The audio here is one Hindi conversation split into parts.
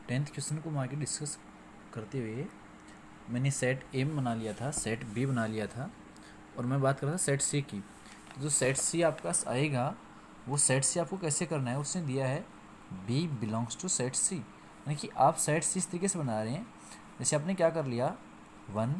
10th क्वेश्चन को आगे डिस्कस करते हुए मैंने सेट ए बना लिया था, सेट बी बना लिया था, और मैं बात कर रहा था सेट सी की। तो जो सेट सी आपके पास आएगा वो सेट सी आपको कैसे करना है, उसने दिया है बी बिलोंग्स टू सेट सी, यानी कि आप सेट सी इस तरीके से बना रहे हैं जैसे आपने क्या कर लिया 1,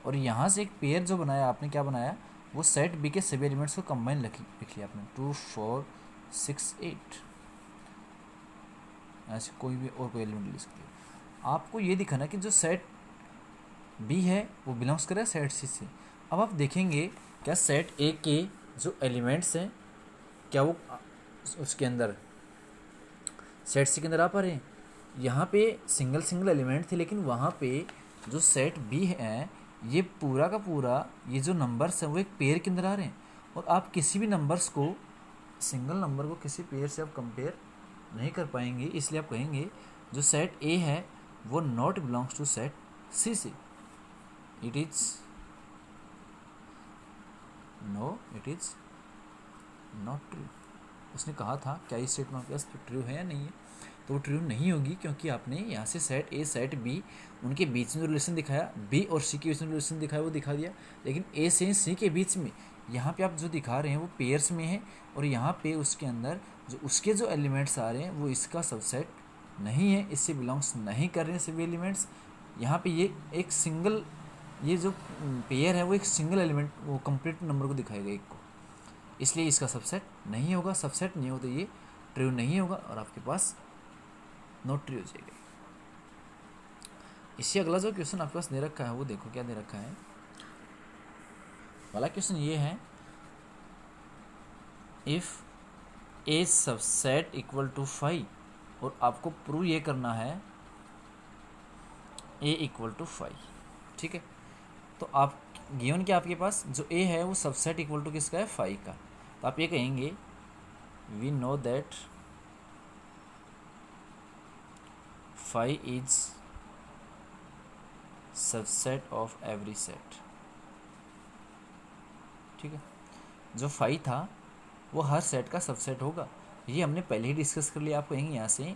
और यहाँ से एक पेयर जो बनाया आपने क्या बनाया, वो सेट बी के सभी एलिमेंट्स को कंबाइन लिख लिया आपने 2 4 6 8, ऐसे कोई भी और कोई एलिमेंट लिख सकते हो। आपको ये दिखाना कि जो सेट बी है वो बिलोंग्स करे सेट सी से। अब आप देखेंगे क्या सेट ए के जो एलिमेंट्स हैं क्या वो उसके अंदर सेट सी के अंदर आ पा रहे हैं। यहाँ पे सिंगल सिंगल एलिमेंट थे, लेकिन वहाँ पे जो सेट बी है ये पूरा का पूरा ये जो नंबर्स हैं वो एक पेयर के अंदर आ रहे हैं, और आप किसी भी नंबर्स को सिंगल नंबर को किसी पेयर से आप कंपेयर नहीं कर पाएंगे। इसलिए आप कहेंगे जो सेट ए है वो नॉट बिलोंग्स टू सेट सी से, इट इज नॉट ट्रू। उसने कहा था क्या इस स्टेटमेंट आपके पास ट्रू है या नहीं है, तो वो ट्रू नहीं होगी, क्योंकि आपने यहाँ से सेट ए सेट बी उनके बीच में जो रिलेशन दिखाया, बी और सी के बीच में रिलेशन दिखाया वो दिखा दिया, लेकिन ए से सी के बीच में यहाँ पे आप जो दिखा रहे हैं वो पेयर्स में है, और यहाँ पे उसके अंदर जो उसके जो एलिमेंट्स आ रहे हैं वो इसका सबसेट नहीं है, इससे बिलोंग्स नहीं कर रहे हैं सभी एलिमेंट्स। यहाँ पे ये एक सिंगल ये जो पेयर है वो एक सिंगल एलिमेंट वो कंप्लीट नंबर को दिखाएगा एक को, इसलिए इसका सबसेट नहीं होगा। सबसेट नहीं हो तो ये ट्रू नहीं होगा और आपके पास नॉट ट्रू हो जाएगा। इससे अगला जो क्वेश्चन आपके पास दे रखा है वो देखो क्या दे रखा है। वाला क्वेश्चन ये है if A subset equal to 5, और आपको प्रूव ये करना है ए इक्वल टू 5। ठीक है, तो आप गिवन क्या आपके पास जो ए है वो सबसेट इक्वल टू किसका है 5 का, तो आप ये कहेंगे we know that 5 is subset of every set. ठीक है, जो 5 था वो हर सेट का सबसेट होगा, ये हमने पहले ही डिस्कस कर लिया। आप कहेंगे यहाँ से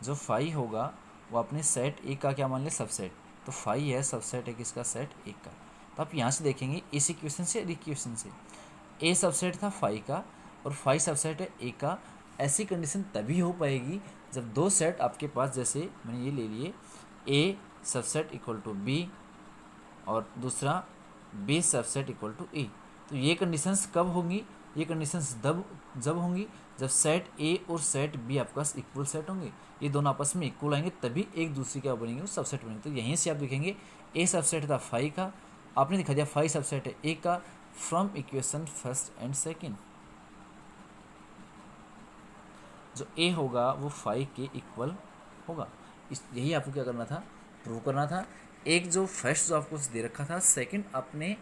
जो 5 होगा वो अपने सेट ए का क्या मान ले सबसेट, तो 5 है सबसेट है किसका सेट ए का। तो आप यहाँ से देखेंगे इस इक्वेशन से इक्वेशन से ए सबसेट था 5 का और 5 सबसेट है ए का। ऐसी कंडीशन तभी हो पाएगी जब दो सेट आपके पास, जैसे मैंने ये ले लिए ए सबसेट इक्वल टू बी और दूसरा बी सबसेट इक्वल टू ए। तो ये कंडीशंस कब होंगी, ये कंडीशंस जब होंगी जब सेट ए और सेट बी आपके पास इक्वल सेट होंगे, ये दोनों आपस में इक्वल आएंगे तभी एक दूसरे क्या बनेंगे वो सबसेट बनेंगे। तो यहीं से आप देखेंगे ए सबसेट था 5 का, आपने दिखा दिया 5 सबसेट है ए का from equation first and second. जो ए होगा वो 5 के इक्वल होगा। यही आपको क्या करना था, प्रूव करना था। एक जो फर्स्ट जो आपको दे रखा था, सेकंड आपने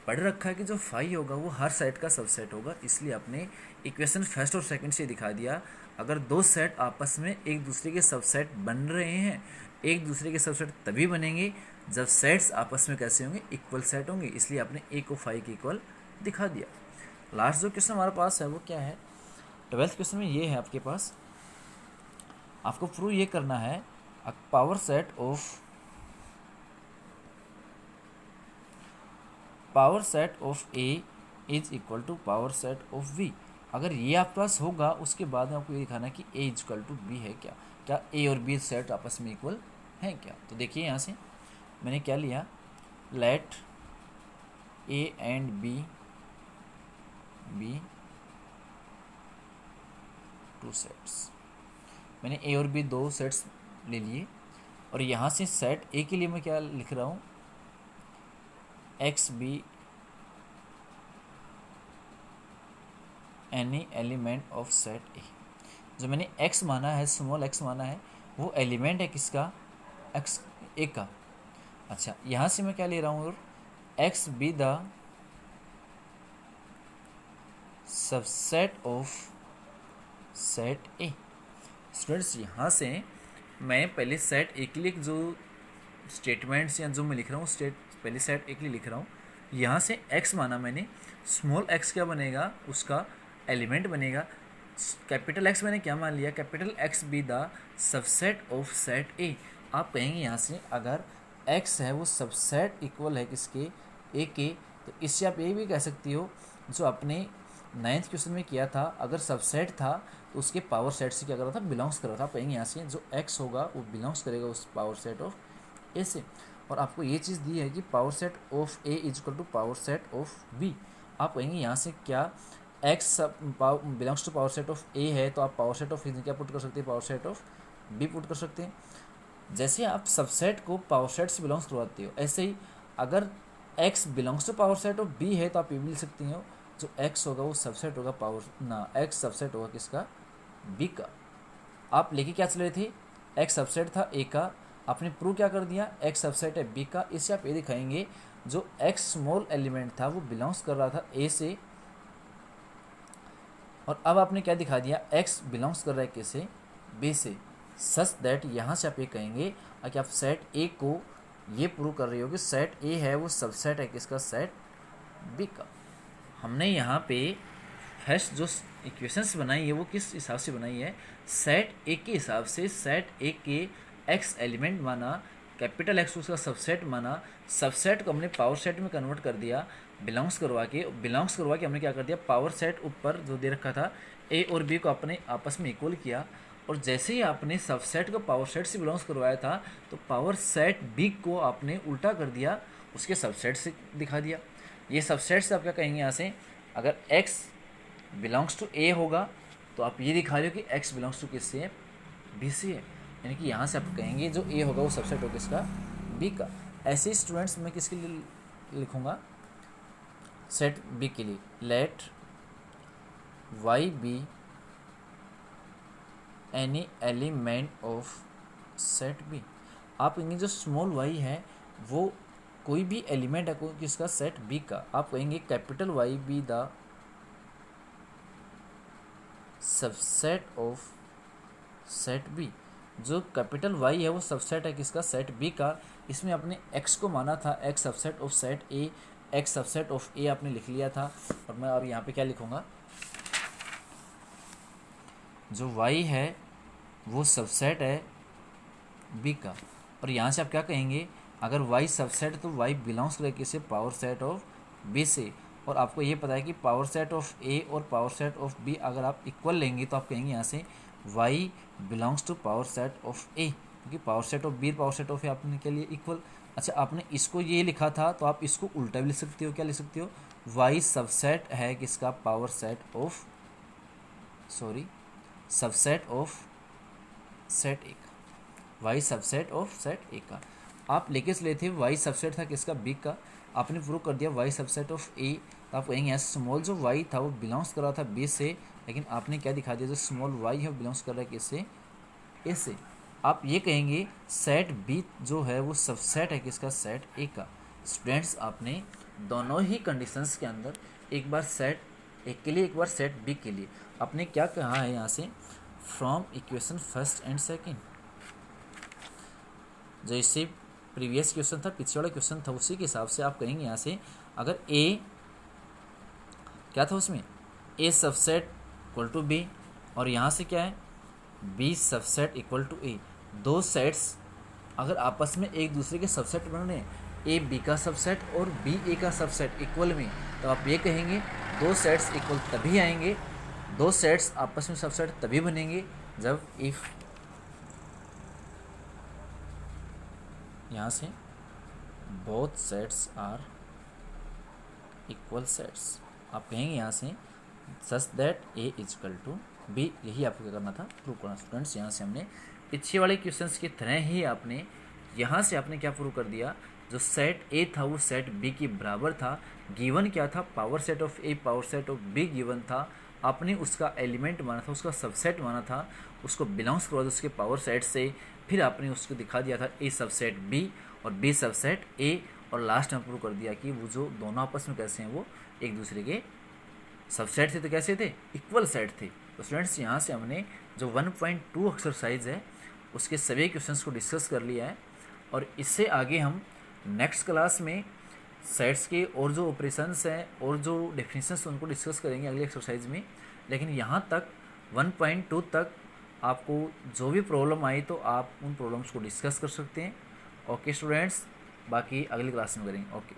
पढ़ रखा है कि जो 5 होगा वो हर सेट का सबसेट होगा, इसलिए आपने इक्वेशन फर्स्ट और सेकंड से दिखा दिया। अगर दो सेट आपस में एक दूसरे के सबसेट बन रहे हैं, एक दूसरे के सबसेट तभी बनेंगे जब सेट्स आपस में कैसे होंगे इक्वल सेट होंगे, इसलिए आपने ए को 5 के इक्वल दिखा दिया। लास्ट जो क्वेश्चन हमारे पास है वो क्या है, 12th क्वेश्चन में ये है आपके पास, आपको प्रूव ये करना है power set of A is equal to power set of B. अगर ये आपके पास होगा उसके बाद में आपको ये दिखाना है कि ए इज इक्वल टू बी है क्या, क्या ए और बी सेट आपस में इक्वल है क्या। तो देखिए यहाँ से मैंने क्या लिया, let A and B be two sets. मैंने ए और बी दो सेट्स ले लिए, और यहाँ से सेट ए के लिए मैं क्या लिख रहा हूँ, x B any element of set ए। जो मैंने एक्स माना है, स्मॉल एक्स माना है, वो एलिमेंट है किसका, एक्स ए का। अच्छा, यहाँ से मैं क्या ले रहा हूँ, और x B the subset of set A. Students यहाँ से मैं पहले सेट ए के लिए जो स्टेटमेंट्स या जो मैं लिख रहा हूँ पहले सेट ए के लिए लिख रहा हूँ। यहाँ से एक्स माना मैंने, स्मॉल एक्स क्या बनेगा, उसका एलिमेंट बनेगा। कैपिटल एक्स मैंने क्या मान लिया, capital x B the subset of set ए। आप कहेंगे यहाँ से अगर एक्स है वो सबसेट इक्वल है किसके, ए के, तो इससे आप ये भी कह सकती हो जो आपने 9th क्वेश्चन में किया था, अगर सबसेट था तो उसके पावर सेट से क्या कर रहा था, बिलोंग्स कर रहा था। आप कहेंगे यहाँ से जो एक्स होगा वो बिलोंग्स करेगा उस पावर सेट ऑफ ए से। और आपको ये चीज़ दी है कि power set of A is equal to power set of B. आप कहेंगे यहाँ से क्या X belongs to power set of A है, तो आप पावर सेट ऑफ ए क्या पुट कर सकते हैं, power set of B put कर सकते हैं। जैसे आप सबसेट को पावर सेट से बिलोंग्स करवाते हो, ऐसे ही अगर x belongs to power set of B है तो आप ये भी लिख सकती हो जो एक्स होगा वो सबसेट होगा पावर ना, एक्स सबसेट होगा किसका, बी का। आप लेके क्या चल रहे थे, एक्स सबसेट था ए का, आपने प्रूव क्या कर दिया, एक्स सबसेट है बी का। इससे आप ये दिखाएंगे जो एक्स स्मॉल एलिमेंट था वो बिलोंग्स कर रहा था ए से, और अब आपने क्या दिखा दिया, एक्स बिलोंग्स कर रहा है किसे, बी से, सच दैट यहाँ से आप ये कहेंगे कि आप सेट ए को ये प्रूव कर रहे हो कि सेट ए है वो सबसेट है किसका, सेट बी का। हमने यहाँ पे फर्स्ट जो इक्वेशंस बनाई है वो किस हिसाब से बनाई है, सेट ए के हिसाब से। सेट ए के एक्स एलिमेंट माना, कैपिटल एक्स उसका सबसेट माना, सबसेट को हमने पावर सेट में कन्वर्ट कर दिया, बिलोंग्स करवा के हमने क्या कर दिया, पावर सेट ऊपर जो दे रखा था ए और बी को अपने आपस में इक्वल किया। और जैसे ही आपने सबसेट को पावर सेट से बिलोंग्स करवाया था तो पावर सेट बी को आपने उल्टा कर दिया, उसके सबसेट से दिखा दिया। ये सबसेट से आप क्या कहेंगे यहाँ से, अगर x बिलोंग्स टू ए होगा तो आप ये दिखा रहे हो कि x बिलोंग्स टू किससे है, बी से है। यानी कि यहाँ से आप कहेंगे जो a होगा वो सबसेट होगा किसका, b का। ऐसे स्टूडेंट्स मैं किसके लिए लिखूँगा, सेट b के लिए, let y be any element of set B. आप कहेंगे जो स्मॉल y है वो कोई भी एलिमेंट है कोई किसका, सेट बी का। आप कहेंगे capital Y be the subset of set B. जो कैपिटल वाई है वो सबसेट है किसका, सेट बी का। इसमें आपने एक्स को माना था X subset of set A, X subset of A आपने लिख लिया था। और मैं अब यहाँ पे क्या लिखूँगा, जो वाई है वो सबसेट है बी का। और यहाँ से आप क्या कहेंगे, अगर y सबसेट तो y बिलोंग्स करे किसे, पावर सेट ऑफ b से। और आपको ये पता है कि पावर सेट ऑफ a और पावर सेट ऑफ b अगर आप इक्वल लेंगे तो आप कहेंगे यहाँ से y belongs to power set of a, क्योंकि power set of b power set of a आपने के लिए इक्वल। अच्छा, आपने इसको ये लिखा था तो आप इसको उल्टा भी लिख सकते हो, क्या लिख सकते हो, y सबसेट है किसका, power set of subset of set ए का, y सबसेट ऑफ सेट ए का। आप लेके चले थे y सबसेट था किसका, बी का, आपने प्रूव कर दिया y सबसेट ऑफ ए। तो आप कहेंगे यहाँ स्मॉल जो y था वो बिलोंग्स कर रहा था बी से, लेकिन आपने क्या दिखा दिया, जो स्मॉल y है वो बिलोंग्स कर रहा है किससे, ए से। आप ये कहेंगे सेट बी जो है वो सबसेट है किसका, सेट ए का। स्टूडेंट्स आपने दोनों ही कंडीशंस के अंदर एक बार सेट ए के लिए एक बार सेट बी के लिए आपने क्या कहा है यहाँ से, from equation first and second. जैसे प्रीवियस क्वेश्चन था, पिछले वाला क्वेश्चन था, उसी के हिसाब से आप कहेंगे यहाँ से अगर ए क्या था उसमें, ए सबसेट इक्वल टू बी, और यहाँ से क्या है, बी सबसेट इक्वल टू ए। दो सेट्स अगर आपस में एक दूसरे के सबसेट बन रहे हैं, ए बी का सबसेट और बी ए का सबसेट इक्वल में, तो आप ये कहेंगे दो सेट्स इक्वल तभी आएंगे, दो सेट्स आपस में सबसेट तभी बनेंगे जब इफ़ यहाँ से both sets are equal sets. आप कहेंगे यहाँ से such that A is equal to B. यही आपको क्या करना था, प्रूव करना। स्टूडेंट्स यहाँ से हमने पीछे वाले क्वेश्चंस की तरह ही आपने यहाँ से आपने क्या प्रूव कर दिया, जो सेट ए था वो सेट बी के बराबर था। गिवन क्या था, power set of A power set of be given था। आपने उसका एलिमेंट माना था, उसका सबसेट माना था, उसको बिलोंग्स करवा दिया उसके पावर सेट से। फिर आपने उसको दिखा दिया था ए सबसेट बी और बी सबसेट ए, और लास्ट में प्रूव कर दिया कि वो जो दोनों आपस में कैसे हैं, वो एक दूसरे के सबसेट थे। तो कैसे थे, इक्वल सेट थे। तो स्टूडेंट्स यहाँ से हमने जो 1.2 एक्सरसाइज है उसके सभी क्वेश्चंस को डिस्कस कर लिया है, और इससे आगे हम नेक्स्ट क्लास में सेट्स के और जो ऑपरेशंस हैं और जो डेफिनेशंस उनको डिस्कस करेंगे अगले एक्सरसाइज में। लेकिन यहाँ तक 1.2 तक आपको जो भी प्रॉब्लम आई तो आप उन प्रॉब्लम्स को डिस्कस कर सकते हैं। ओके स्टूडेंट्स, बाकी अगली क्लास में करेंगे। ओके।